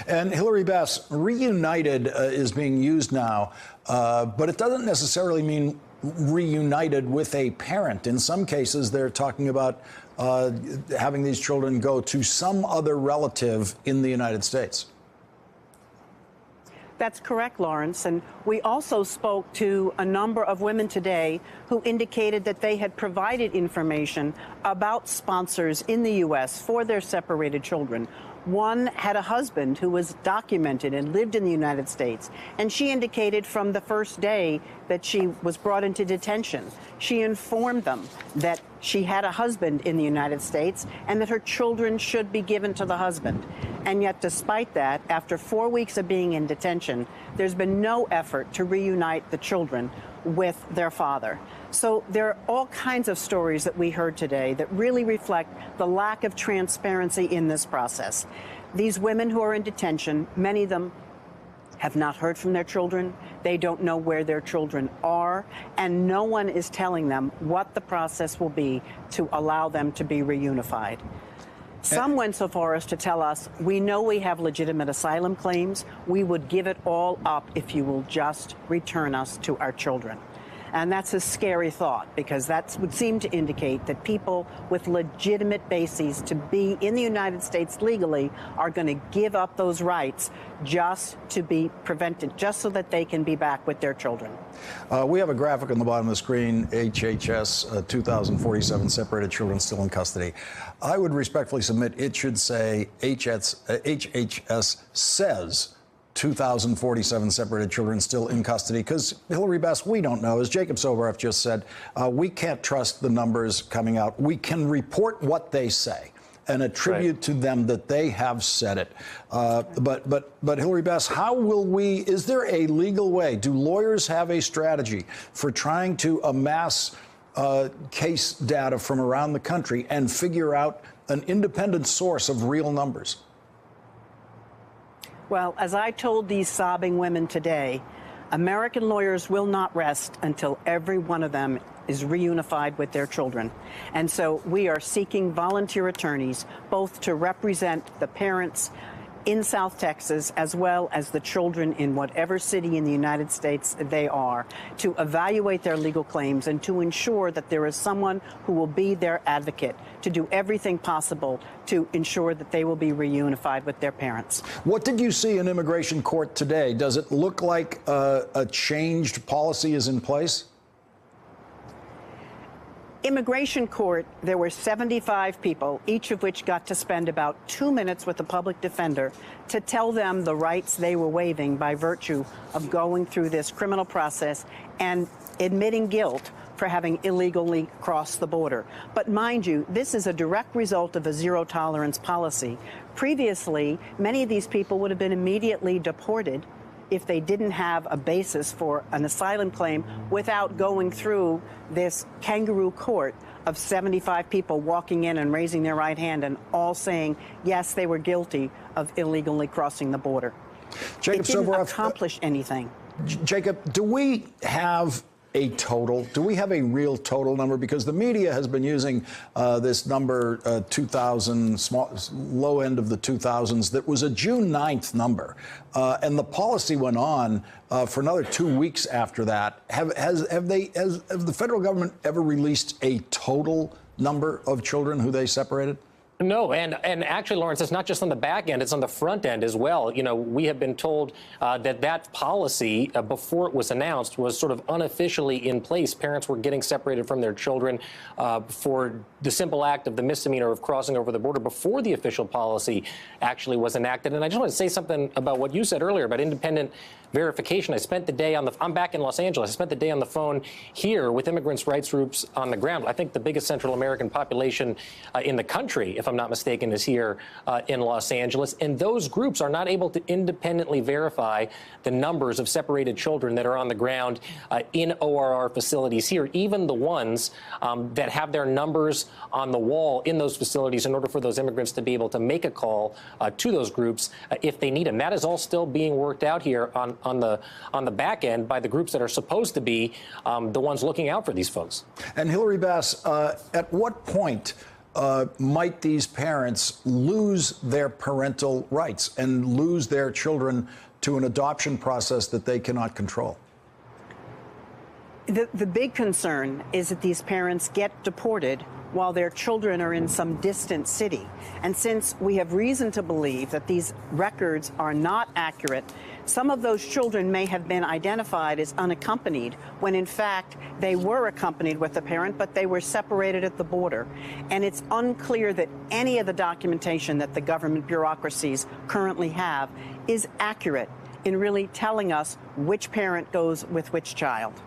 And Hilarie Bass, reunited is being used now, but it doesn't necessarily mean reunited with a parent. In some cases, they're talking about having these children go to some other relative in the United States. That's correct, Lawrence. And we also spoke to a number of women today who indicated that they had provided information about sponsors in the U.S. for their separated children. One had a husband who was documented and lived in the United States, and she indicated from the first day that she was brought into detention, she informed them that she had a husband in the United States and that her children should be given to the husband. And yet, despite that, after 4 weeks of being in detention, there's been no effort to reunite the children with their father. So there are all kinds of stories that we heard today that really reflect the lack of transparency in this process. These women who are in detention, many of them have not heard from their children. They don't know where their children are, and no one is telling them what the process will be to allow them to be reunified. Some went so far as to tell us, we know we have legitimate asylum claims. We would give it all up if you will just return us to our children. And that's a scary thought, because that would seem to indicate that people with legitimate bases to be in the United States legally are going to give up those rights just to be prevented, just so that they can be back with their children. We have a graphic on the bottom of the screen, HHS 2,047 separated children still in custody. I would respectfully submit it should say HHS says 2,047 separated children still in custody, because, Hilarie Bass, we don't know. As Jacob Soboroff just said, we can't trust the numbers coming out. We can report what they say and attribute to them that they have said it. But Hilarie Bass, how will we, is there a legal way? Do lawyers have a strategy for trying to amass case data from around the country and figure out an independent source of real numbers? Well, as I told these sobbing women today, American lawyers will not rest until every one of them is reunified with their children. And so we are seeking volunteer attorneys, both to represent the parents in South Texas, as well as the children in whatever city in the United States they are, to evaluate their legal claims and to ensure that there is someone who will be their advocate, to do everything possible to ensure that they will be reunified with their parents. What did you see in immigration court today? Does it look like a changed policy is in place? Immigration court, there were 75 people, each of which got to spend about 2 minutes with the public defender to tell them the rights they were waiving by virtue of going through this criminal process and admitting guilt for having illegally crossed the border. But mind you, this is a direct result of a zero-tolerance policy. Previously, many of these people would have been immediately deported if they didn't have a basis for an asylum claim without going through this kangaroo court of 75 people walking in and raising their right hand and all saying, yes, they were guilty of illegally crossing the border. Jacob It didn't Soboroff, accomplish anything. Jacob, do we have a total? Do we have a real total number? Because the media has been using this number, 2,000, low end of the 2,000s, that was a June 9th number. And the policy went on for another 2 weeks after that. Has the federal government ever released a total number of children who they separated? No, and actually, Lawrence, it's not just on the back end, it's on the front end as well. You know, we have been told that policy, before it was announced, was sort of unofficially in place. Parents were getting separated from their children for the simple act of the misdemeanor of crossing over the border before the official policy actually was enacted. And I just want to say something about what you said earlier about independent verification. I spent the day I'm back in Los Angeles. I spent the day on the phone here with immigrants' rights groups on the ground. I think the biggest Central American population in the country, if I'm not mistaken, is here in Los Angeles. And those groups are not able to independently verify the numbers of separated children that are on the ground in ORR facilities here, even the ones that have their numbers on the wall in those facilities in order for those immigrants to be able to make a call to those groups if they need them. That is all still being worked out here on the back end by the groups that are supposed to be the ones looking out for these folks. And Hilarie Bass, at what point might these parents lose their parental rights and lose their children to an adoption process that they cannot control? The big concern is that these parents get deported while their children are in some distant city. And since we have reason to believe that these records are not accurate, some of those children may have been identified as unaccompanied when in fact they were accompanied with a parent, but they were separated at the border. And it's unclear that any of the documentation that the government bureaucracies currently have is accurate in really telling us which parent goes with which child.